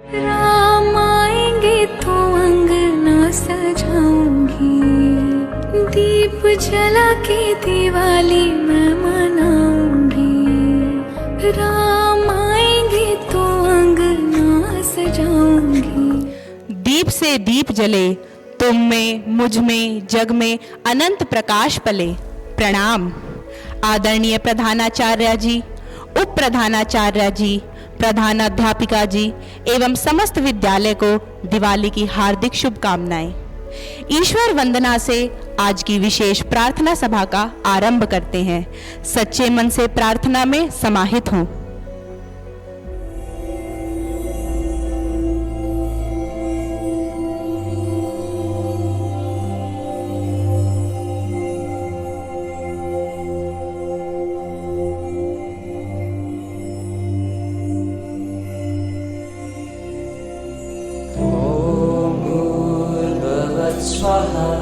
राम आएंगे तो अंगना सजाऊंगी, दीप जला के दिवाली मैं मनाऊंगी। राम आएंगे तो अंगना सजाऊंगी। दीप से दीप जले, तुम में, मुझ में, जग में अनंत प्रकाश पले। प्रणाम आदरणीय प्रधानाचार्य जी, उप प्रधानाचार्य जी, प्रधानाध्यापिका जी एवं समस्त विद्यालय को दिवाली की हार्दिक शुभकामनाएं। ईश्वर वंदना से आज की विशेष प्रार्थना सभा का आरंभ करते हैं। सच्चे मन से प्रार्थना में समाहित हों। स्वाहा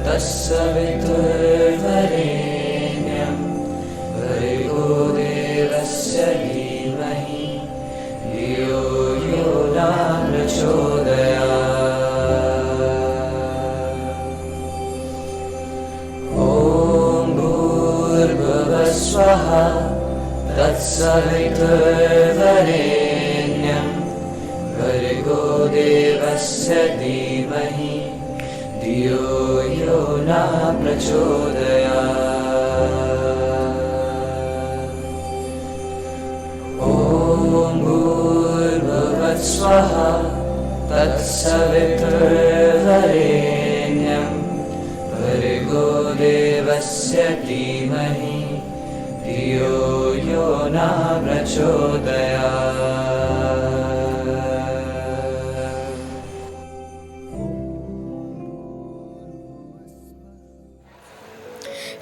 तत्सवितुर्वरेण्यं भर्गो देवस्य धीमहि धियो यो न प्रचोदयात्। ॐ भूर्भुवः स्वः तत्सवितुर्वरेण्यं भर्गो देवस्य धीमहि धियो यो न प्रचोदयात्। ॐ भूर्भुवः स्वः तत्सवितुर्वरेण्यं भर्गो देवस्य धीमहि धियो यो न प्रचोदयात्।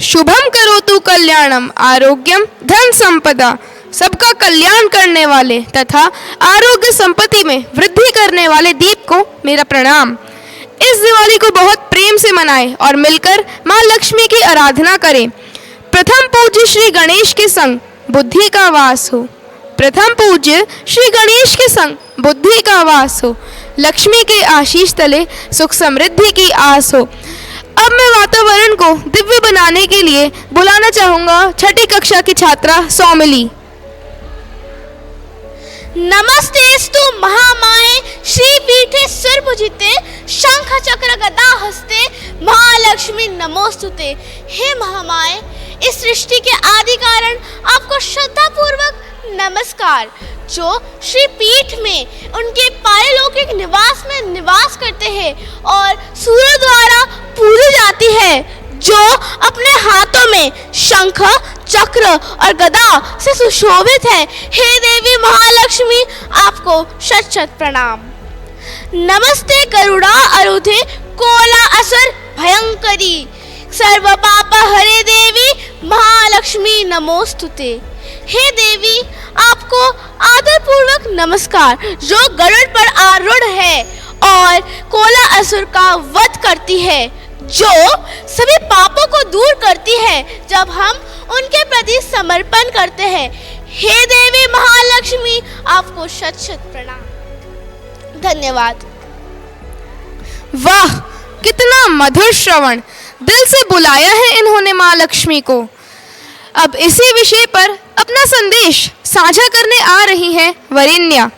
शुभम करोतु कल्याणम आरोग्यम धन संपदा। सबका कल्याण करने वाले तथा आरोग्य संपत्ति में वृद्धि करने वाले दीप को मेरा प्रणाम। इस दिवाली को बहुत प्रेम से मनाएं और मिलकर मां लक्ष्मी की आराधना करें। प्रथम पूज्य श्री गणेश के संग बुद्धि का वास हो। प्रथम पूज्य श्री गणेश के संग बुद्धि का वास हो। लक्ष्मी के आशीष तले सुख समृद्धि की आस हो। अब मैं वातावरण को दिव्य बनाने के लिए बुलाना चाहूंगा छठी कक्षा की छात्रा सौमिली। नमस्तेस्तु महामाये श्रीपीठे सुरभुजिते शंख चक्र गदा हस्ते महालक्ष्मी नमोस्तुते। हे महामाये, इस सृष्टि के आदि कारण आपको श्रद्धा पूर्वक नमस्कार, जो श्री पीठ में उनके पारलौकिक निवास में निवास करते हैं और सूर्य द्वारा पूजी जाती है, जो अपने हाथों में शंख चक्र और गदा से सुशोभित है। हे देवी महालक्ष्मी, आपको शत शत प्रणाम। नमस्ते गरुड़ा आरूढ़े कोला असुर भयंकरी, सर्व पाप हरे देवी महालक्ष्मी नमोस्तुते। हे देवी, आपको आदर पूर्वक नमस्कार, जो गरुड़ पर आरूढ़ है और कोला असुर का वध करती है, जो सभी पापों को दूर करती है जब हम उनके प्रति समर्पण करते हैं। हे देवी महालक्ष्मी, आपको शत शत प्रणाम। धन्यवाद। वाह, कितना मधुर श्रवण। दिल से बुलाया है इन्होंने मां लक्ष्मी को। अब इसी विषय पर अपना संदेश साझा करने आ रही हैं वरेण्या।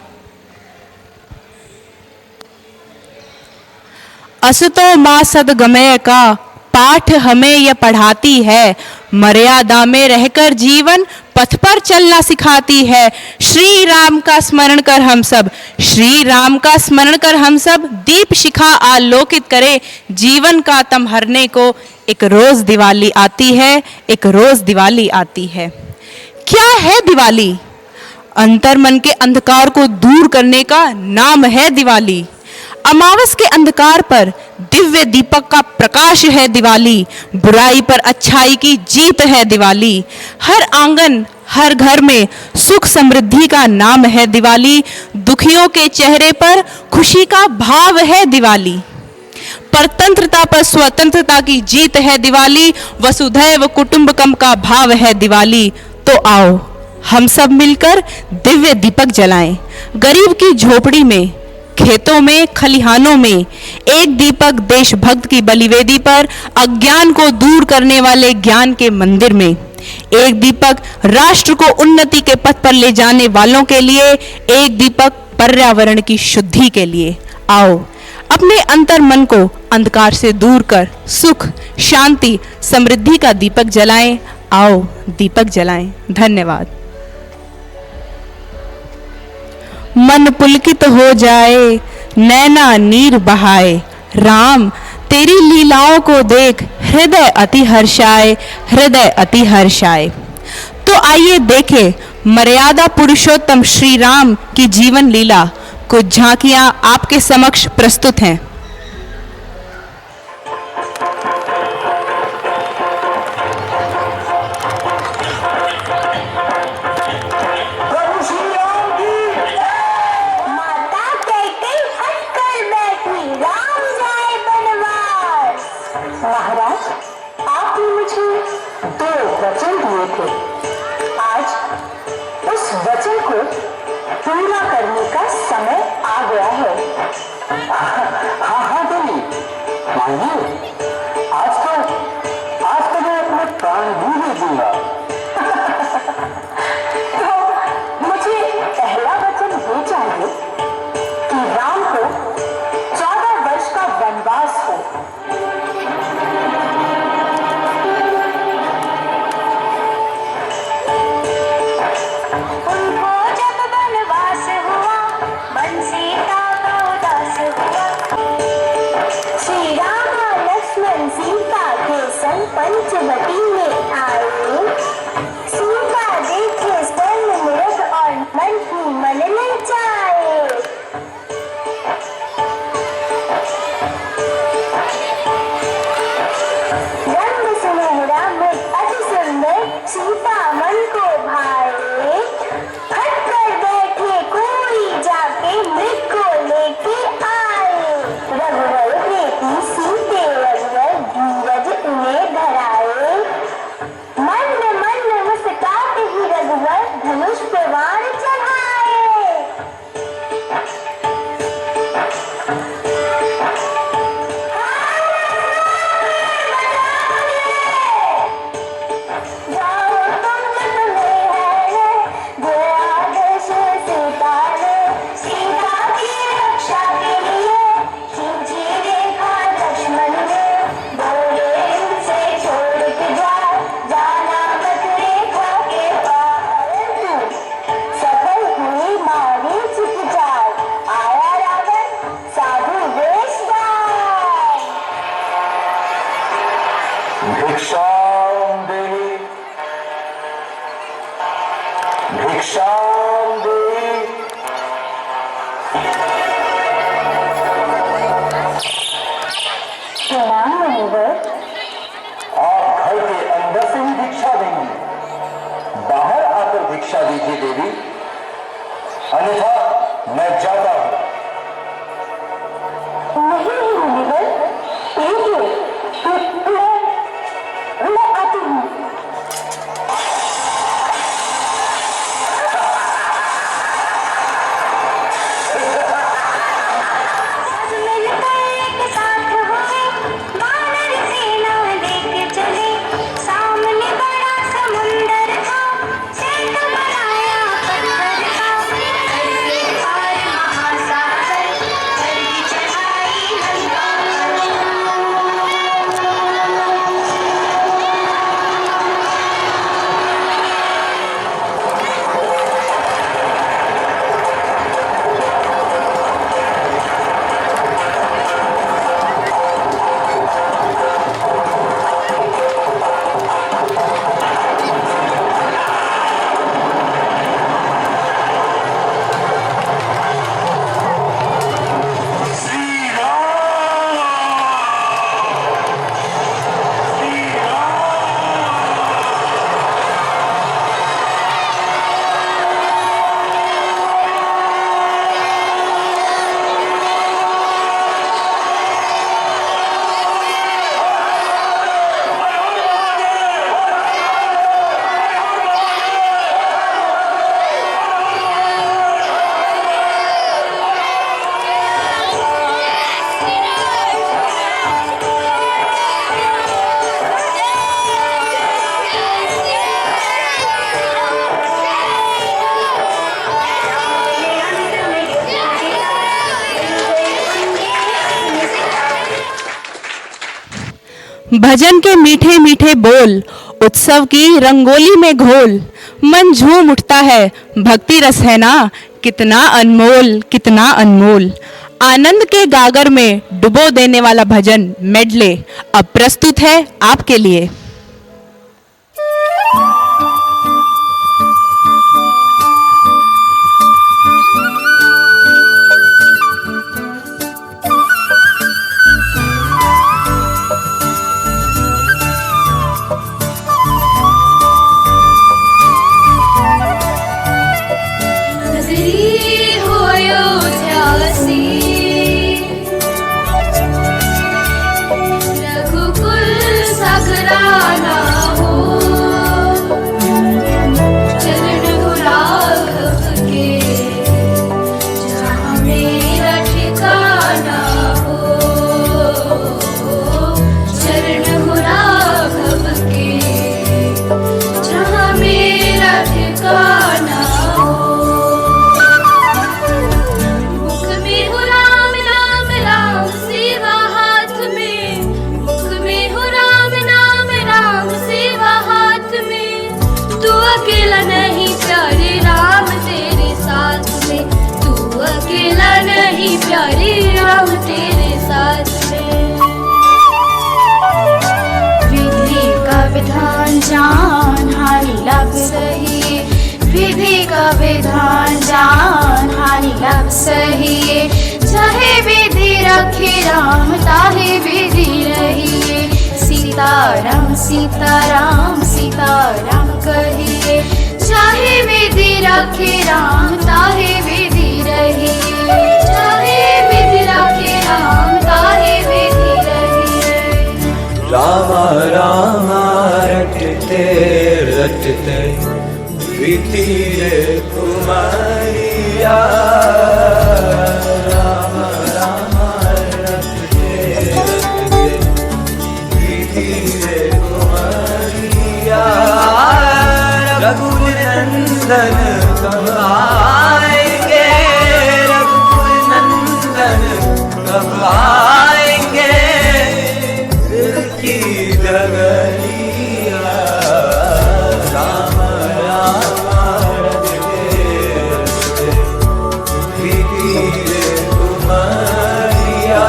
असतो मां सद्गमय का पाठ हमें यह पढ़ाती है। मर्यादा में रहकर जीवन पथ पर चलना सिखाती है। श्री राम का स्मरण कर हम सब, श्री राम का स्मरण कर हम सब दीप शिखा आलोकित करें। जीवन का तम हरने को एक रोज दिवाली आती है, एक रोज दिवाली आती है। क्या है दिवाली? अंतर्मन के अंधकार को दूर करने का नाम है दिवाली। अमावस के अंधकार पर दिव्य दीपक का प्रकाश है दिवाली। बुराई पर अच्छाई की जीत है दिवाली। हर आंगन हर घर में सुख समृद्धि का नाम है दिवाली। दुखियों के चेहरे पर खुशी का भाव है दिवाली। परतंत्रता पर स्वतंत्रता की जीत है दिवाली। वसुधैव कुटुंबकम का भाव है दिवाली। तो आओ हम सब मिलकर दिव्य दीपक जलाएं। गरीब की झोपड़ी में, खेतों में, खलिहानों में एक दीपक देशभक्त की बलिवेदी पर, अज्ञान को दूर करने वाले ज्ञान के मंदिर में एक दीपक, राष्ट्र को उन्नति के पथ पर ले जाने वालों के लिए एक दीपक, पर्यावरण की शुद्धि के लिए। आओ अपने अंतर मन को अंधकार से दूर कर सुख, शांति, समृद्धि का दीपक जलाएं। आओ दीपक जलाएं। धन्यवाद। मन पुलकित हो जाए, नैना नीर बहाए, राम तेरी लीलाओं को देख हृदय अति हर्षाए, हृदय अति हर्षाए। तो आइए देखें मर्यादा पुरुषोत्तम श्री राम की जीवन लीला। कुछ झांकियां आपके समक्ष प्रस्तुत हैं। महाराज, आपने मुझे 2 वचन दिए थे। आज उस वचन को पूरा करने का समय आ गया है। हाँ देवी, मानिए, आज तो मैं अपने प्राण भी दे दूंगा। तो मुझे पहला वचन ये चाहिए कि राम को 14 वर्ष का वनवास हो। पंचवटी में आए, सीता देखे स्तन मृग और मन की मन ललचाए। रंग सुनहरा मृग अति सुंदर, सीता मन को भाए। हट कर बैठे कोई जाके मृग को लेके आए। रघुवर प्रीति सीते रघुवर धीरज उन्हें धराए। मन में मुस्काते ही रघुवर धनुष पे वार चढ़ाए। जाओ तुम तुम्हें है जो आदेश सीता ने, सीता की रक्षा के लिए खींची रेखा लक्ष्मण ने। बोले इनसे छोड़ के जाना मत रेखा के पार। सफल हुई मारी छिप जाए, आया रावण साधु वेश धार। भिक्षाम देहि, भिक्षाम देहि। प्रणाम मुनिवर। आप घर के अंदर से ही भिक्षा देंगी, बाहर आकर भिक्षा दीजिए देवी, अन्यथा मैं जाता हूं। नहीं मुनिवर, मैं आती हूँ। भजन के मीठे मीठे बोल, उत्सव की रंगोली में घोल, मन झूम उठता है, भक्ति रस है ना, कितना अनमोल कितना अनमोल। आनंद के गागर में डुबो देने वाला भजन मेडले अब प्रस्तुत है आपके लिए। जान हानि लाभ सही, विधि का विधान जान हानि लाभ सही। चाहे विधि रखे राम ताहे विधि रहिए, सीताराम सीताराम सीताराम कहिए। चाहे विधि रखे राम ताहे विधि रहिए, चाहे विधि रखे राम ताहे विधि रहिए। राम राम रटते रटते प्रीति रे कुमारिया, राम राम रटते रटते प्रीति रे कुमारिया। रघुकुल नंदन कब आएंगे, रघुकुल नंदन कब आएंगे, दिल की डगरिया। राम राम रटते रटते प्रीति रे कुमारिया।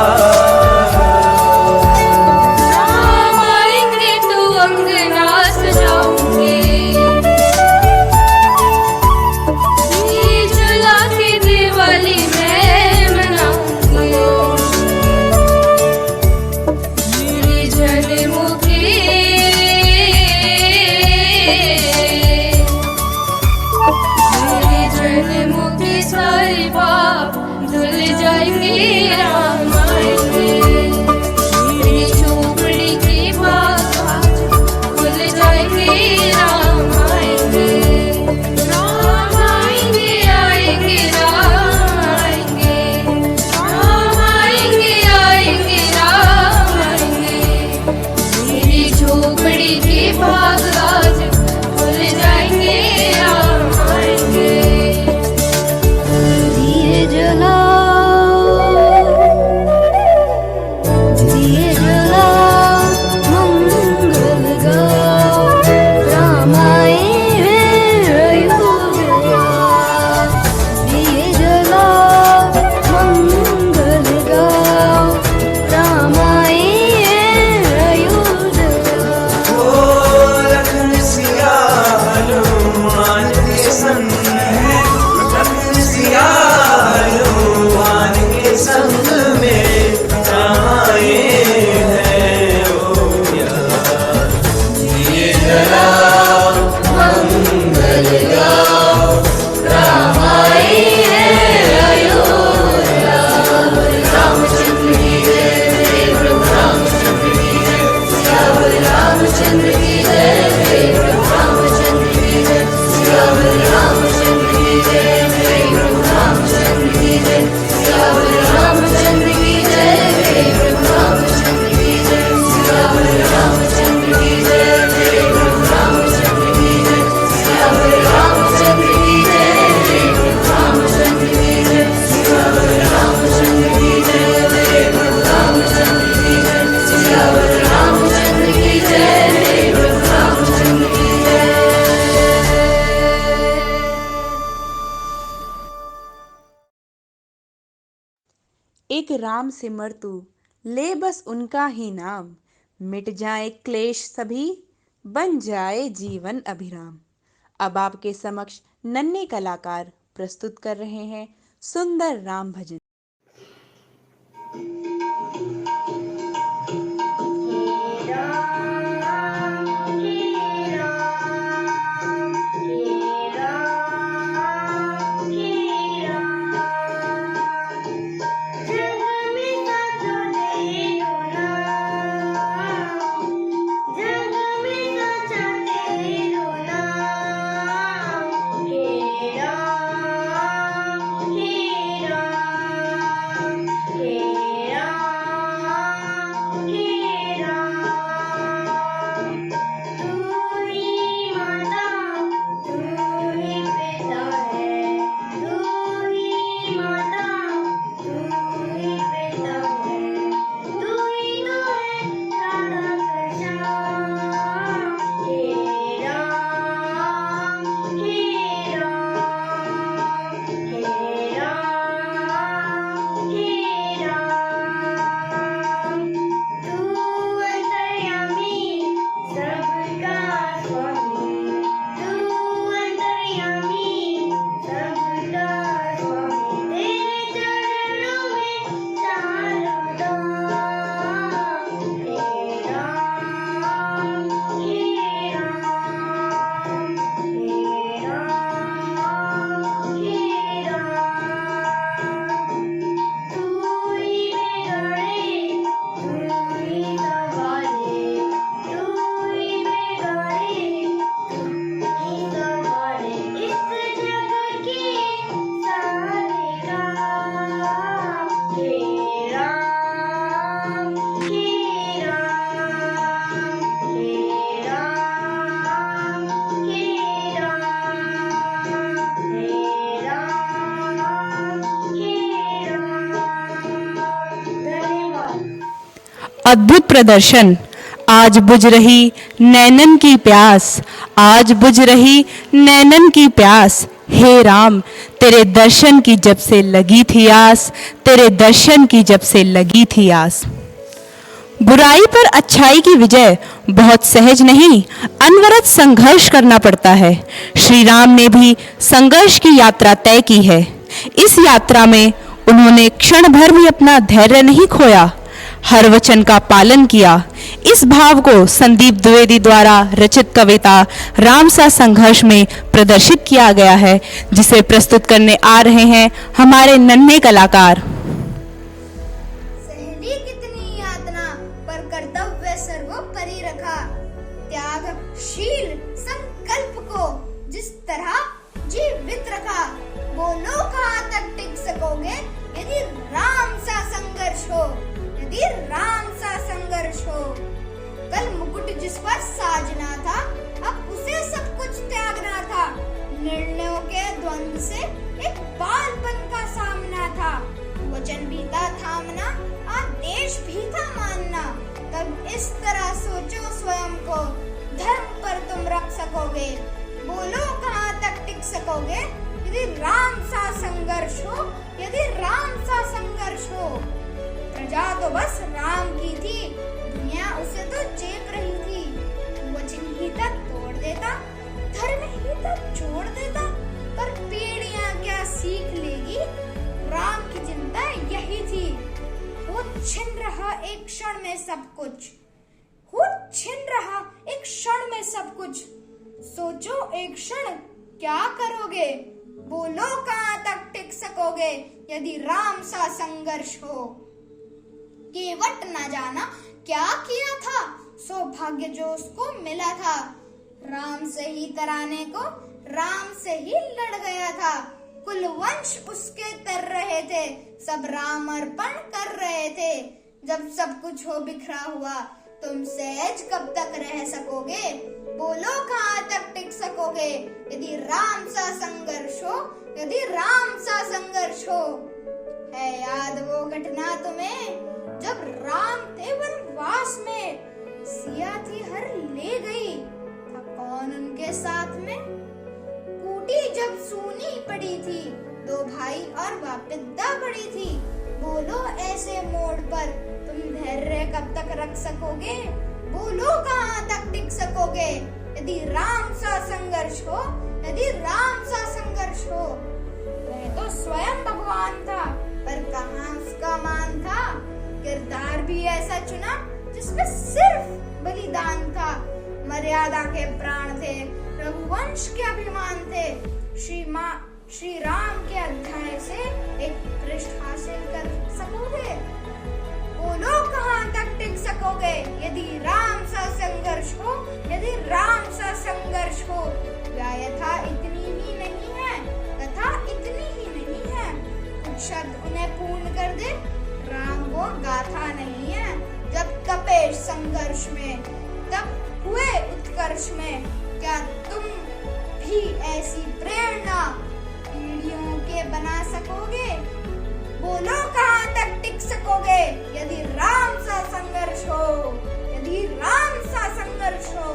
राम आएंगे तो अंगना सजाऊंगे, झूला की दिवाली मैं मनाऊंगी। मेरी जन्मों की सारी पाप धुल जाएंगे, राम आएंगे। मेरी झोपड़ी की बात खुल जाएंगे, राम आएंगे। राम आएंगे आएंगे राम आएंगे, राम आएंगे आएंगे राम आएंगे। मेरी झोपड़ी की बात आज खुल जाएंगे, राम आएंगे। धीरे जलाओ एक राम सिमर तू, ले बस उनका ही नाम, मिट जाए क्लेश सभी, बन जाए जीवन अभिराम। अब आपके समक्ष नन्हे कलाकार प्रस्तुत कर रहे हैं सुंदर राम भजन। अद्भुत प्रदर्शन। आज बुझ रही नैनन की प्यास, आज बुझ रही नैनन की प्यास। हे राम, तेरे दर्शन की जब से लगी थी आस, तेरे दर्शन की जब से लगी थी आस। बुराई पर अच्छाई की विजय बहुत सहज नहीं, अनवरत संघर्ष करना पड़ता है। श्री राम ने भी संघर्ष की यात्रा तय की है। इस यात्रा में उन्होंने क्षण भर भी अपना धैर्य नहीं खोया, हर वचन का पालन किया। इस भाव को संदीप द्विवेदी द्वारा रचित कविता राम सा संघर्ष में प्रदर्शित किया गया है, जिसे प्रस्तुत करने आ रहे हैं हमारे नन्हे कलाकार। सहली कितनी यातना पर कर्तव्य सर्वोपरि रखा, त्यागशील संकल्प को जिस तरह जीवित रखा। बोलो कहाँ तक टिक सकोगे यदि राम सा संघर्ष हो, यदि राम सा संघर्ष हो। कल मुकुट जिस पर साजना था, अब उसे सब कुछ त्यागना था। निर्णयों के द्वंद से एक बालपन का सामना था। वचन भी था थामना, आदेश भी था मानना। तब इस तरह सोचो स्वयं को, धर्म पर तुम रख सकोगे। बोलो कहाँ तक टिक सकोगे यदि राम सा संघर्ष हो, यदि राम सा संघर्ष हो। प्रजा तो बस राम की थी, दुनिया उसे तो चेप रही थी। वचन ही तक तोड़ देता, धर्म ही तक छोड़ देता, पर पीढ़ियां क्या सीख लेगी। राम की चिंता यही थी। वो छिन रहा एक क्षण में सब कुछ, वो छिन रहा एक क्षण में सब कुछ। सोचो एक क्षण क्या करोगे, बोलो कहाँ तक टिक सकोगे यदि राम सा संघर्ष हो। केवट न जाना क्या किया था, सौभाग्य जो उसको मिला था। राम से ही तराने को, राम से ही लड़ गया था। कुलवंश उसके तर रहे थे, सब राम अर्पण कर रहे थे। जब सब कुछ हो बिखरा हुआ, तुम सहज कब तक रह सकोगे। बोलो कहाँ तक टिक सकोगे यदि राम सा संघर्ष हो, यदि राम सा संघर्ष हो। है याद वो घटना तुम्हें जब राम थे वनवास में, सिया थी हर ले गई, था कौन उनके साथ में। कूटी जब सूनी पड़ी थी, दो भाई और वापिद्दा पड़ी थी। बोलो ऐसे मोड़ पर तुम धैर्य कब तक रख सकोगे? बोलो कहाँ तक टिक सकोगे? यदि राम सा संघर्ष हो, यदि राम सा संघर्ष हो। वह तो स्वयं भगवान था, पर कहाँ उसका मान था? किरदार भी ऐसा चुना जिसमें सिर्फ बलिदान था। मर्यादा के प्राण थे, रघुवंश के अभिमान थे। श्री राम के अध्याय से एक पृष्ठ हासिल कर सकोगे? बोलो कहाँ तक टिक सकोगे? यदि राम सा संघर्ष हो, यदि राम सा संघर्ष हो। व्यायथा इतनी ही नहीं है, कथा इतनी ही नहीं है। कुछ शब्द उन्हें पूर्ण कर दे, राम वो गाथा नहीं है। जब कपे संघर्ष में, तब हुए उत्कर्ष में। क्या तुम भी ऐसी प्रेरणा पीढ़ियों के बना सकोगे? बोलो कहाँ तक टिक सकोगे? यदि राम सा संघर्ष हो, यदि राम सा संघर्ष हो।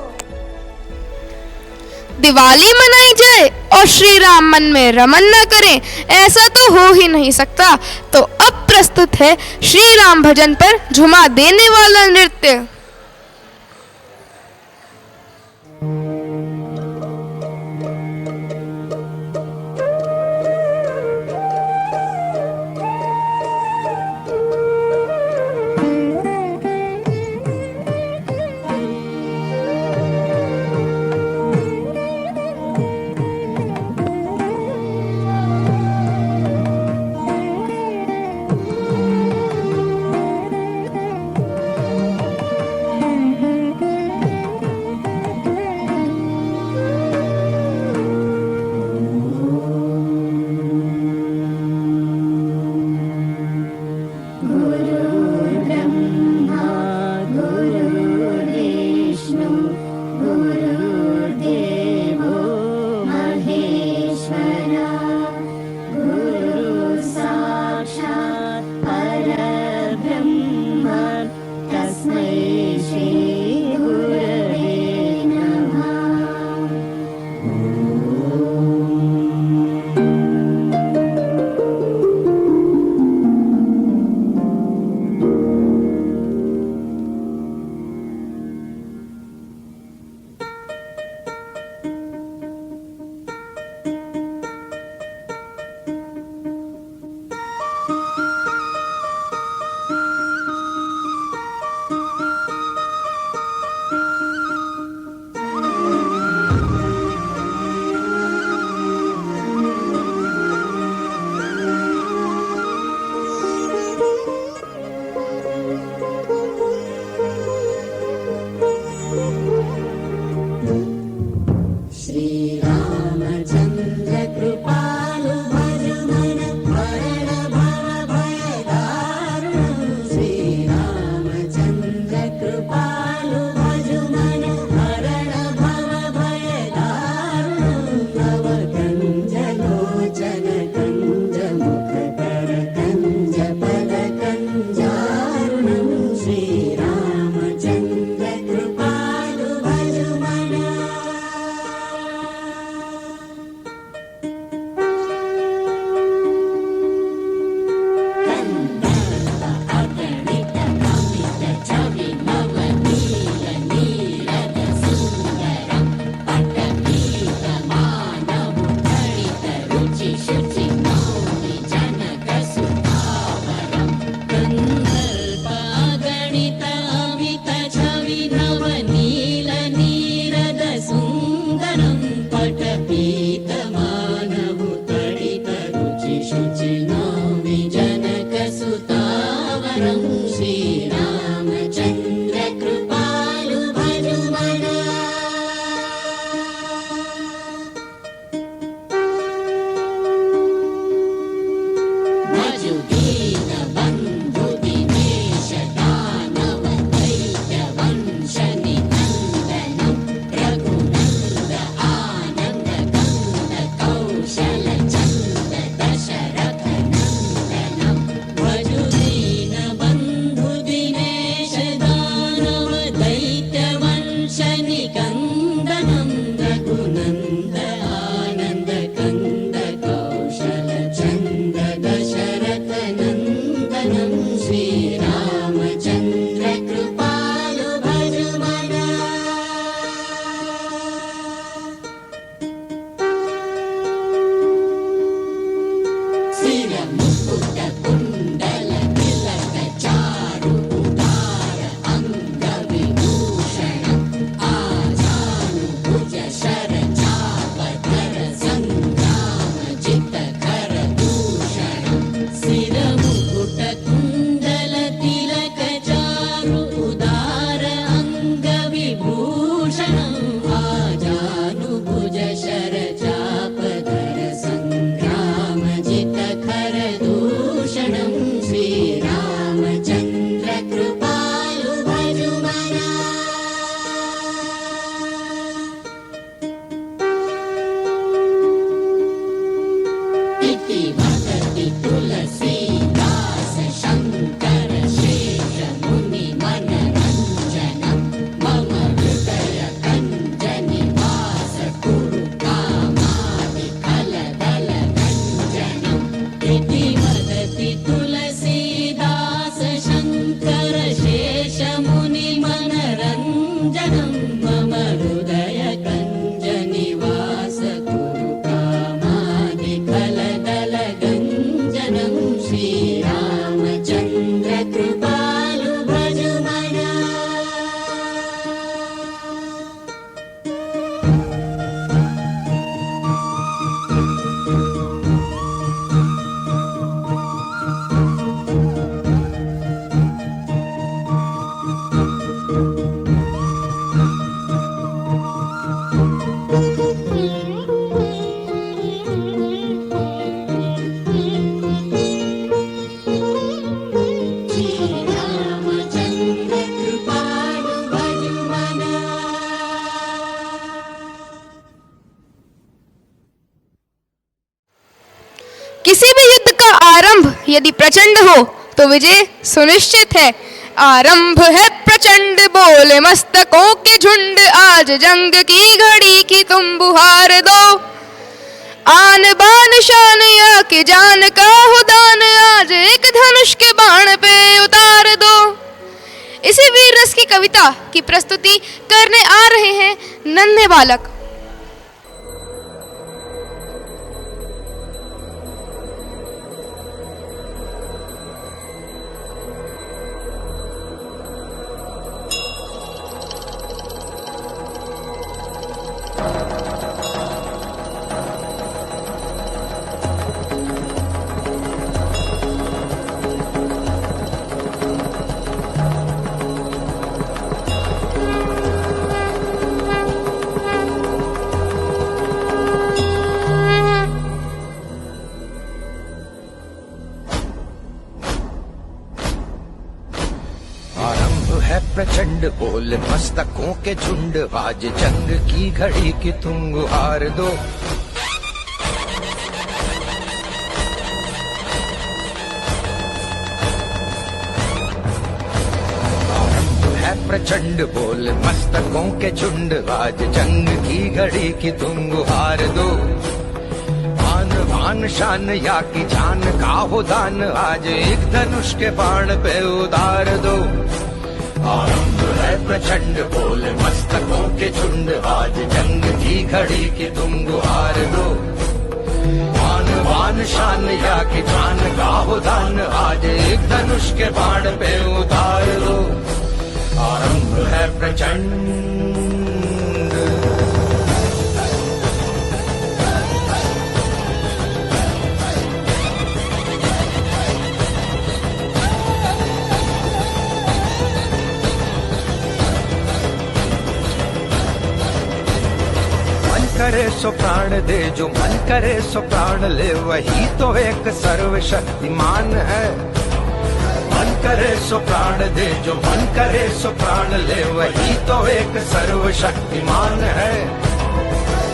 दिवाली मनाई जाए और श्री राम मन में रमन न करें, ऐसा तो हो ही नहीं सकता। तो अब प्रस्तुत है श्री राम भजन पर झुमा देने वाला नृत्य। किसी भी युद्ध का आरंभ यदि प्रचंड हो तो विजय सुनिश्चित है। आरंभ है प्रचंड बोले मस्तकों के झुंड, आज जंग की घड़ी की तुम बुहार दो। आन बान शान या कि जान का हो दान, आज एक धनुष के बाण पे उतार दो। इसी वीर रस की कविता की प्रस्तुति करने आ रहे हैं नन्हे बालक। प्रचंड बोल मस्तकों के झुंड, आज जंग की घड़ी की तुम गुहार दो। है प्रचंड बोल मस्तकों के झुंड, आज जंग की घड़ी की तुम गुहार दो। आन बान शान या की जान का हो दान, आज एक धनुष के बाण पे उतार दो। आरंभ है प्रचंड बोल मस्तकों के झुंड, आज जंग की घड़ी की तुम गुहार दो। आन बान शान या कि जान का हो दान, आज एक धनुष के बाण पे उतार दो। आरंभ है प्रचंड। करे सो प्राण दे, जो मन करे सो प्राण ले, वही तो एक सर्वशक्तिमान है। मन करे सो प्राण दे, जो मन करे सो प्राण ले, वही तो एक सर्वशक्तिमान है।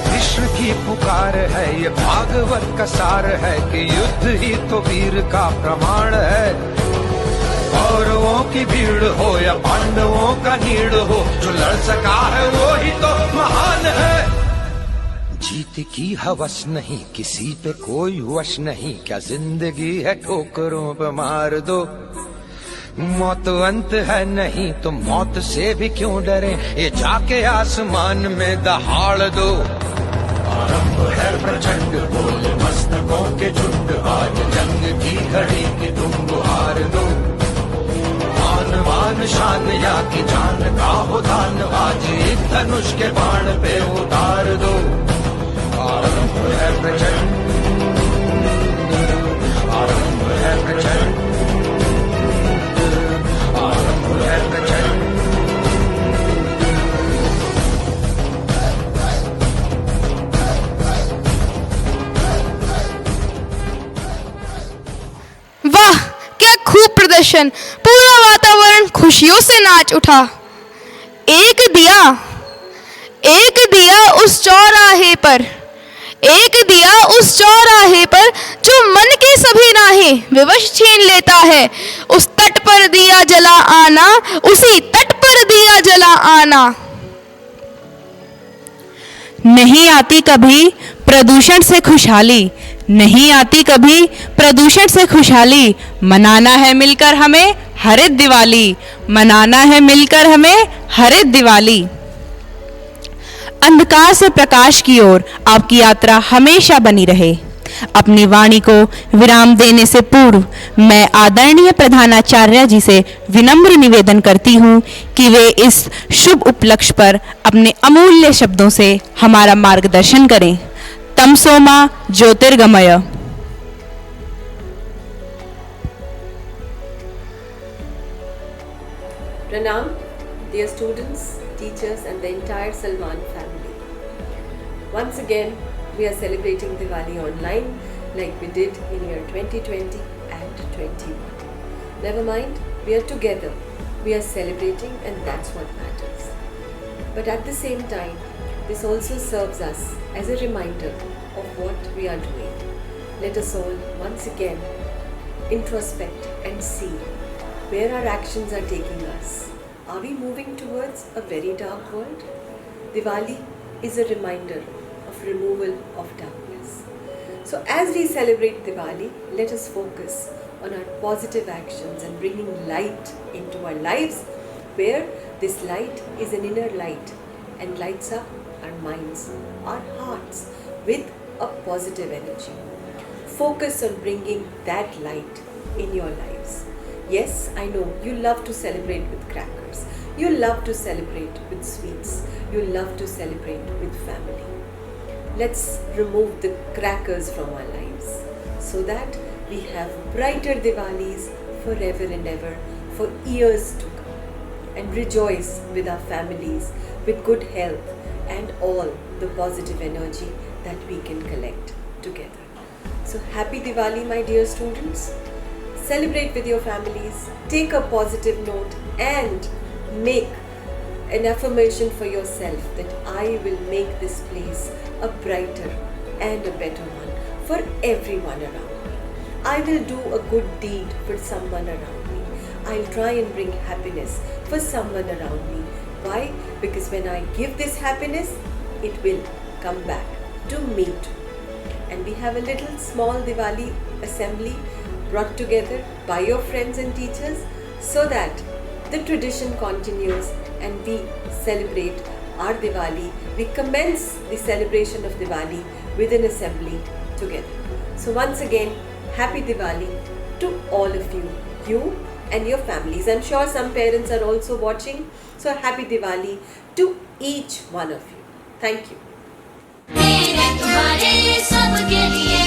कृष्ण की पुकार है, ये भागवत का सार है कि युद्ध ही तो वीर का प्रमाण है। कौरवों की भीड़ हो या पांडवों का नीड़ हो, जो लड़ सका है वो ही तो महान है। जीत की हवस नहीं, किसी पे कोई वश नहीं, क्या जिंदगी है ठोकरों पे मार दो। मौत अंत है नहीं तो मौत से भी क्यों डरे, ये जाके आसमान में दहाड़ दो। आरंभ है प्रचंड बोल मस्तकों के झुंड, आज जंग की घड़ी की तुम गुहार दो। आन बान शान या की जान का हो दान, आज एक धनुष के बाण पे उतार दो। आरंभ है प्रचंड, आरंभ है प्रचंड, आरंभ है प्रचंड। वाह क्या खूब प्रदर्शन, पूरा वातावरण खुशियों से नाच उठा। एक दिया उस चौराहे पर, एक दिया उस चौराहे पर, जो मन के सभी राहें विवश छीन लेता है, उस तट पर दिया जला आना, उसी तट पर दिया जला आना। नहीं आती कभी प्रदूषण से खुशहाली, नहीं आती कभी प्रदूषण से खुशहाली, मनाना है मिलकर हमें हरित दिवाली, मनाना है मिलकर हमें हरित दिवाली। अंधकार से प्रकाश की ओर आपकी यात्रा हमेशा बनी रहे। अपनी वाणी को विराम देने से पूर्व मैं आदरणीय प्रधानाचार्य जी से विनम्र निवेदन करती हूँ कि वे इस शुभ उपलक्ष्य पर अपने अमूल्य शब्दों से हमारा मार्गदर्शन करें। तमसोमा ज्योतिर्गमय। Pranam, dear students, teachers and the entire Salman family. Once again, we are celebrating Diwali online like we did in year 2020 and 21. Never mind, we are together. We are celebrating and that's what matters. But at the same time, this also serves us as a reminder of what we are doing. Let us all once again introspect and see where our actions are taking us. Are we moving towards a very dark world? Diwali is a reminder of removal of darkness. So as we celebrate Diwali, let us focus on our positive actions and bringing light into our lives, where this light is an inner light and lights up our minds, our hearts with a positive energy. Focus on bringing that light in your lives. Yes, I know you love to celebrate with crackers. You love to celebrate with sweets. You love to celebrate with family. Let's remove the crackers from our lives so that we have brighter Diwalis forever and ever for years to come, and rejoice with our families with good health and all the positive energy that we can collect together. So happy Diwali, my dear students. Celebrate with your families, take a positive note and make an affirmation for yourself that I will make this place a brighter and a better one for everyone around me. I will do a good deed for someone around me. I'll try and bring happiness for someone around me. Why? Because when I give this happiness, it will come back to me too. And we have a little small Diwali assembly brought together by your friends and teachers so that the tradition continues and we celebrate our Diwali. We commence the celebration of Diwali with an assembly together. So once again, happy Diwali to all of you, you and your families. I'm sure some parents are also watching. So happy Diwali to each one of you. Thank you. मेरे तुम्हारे सबके लिए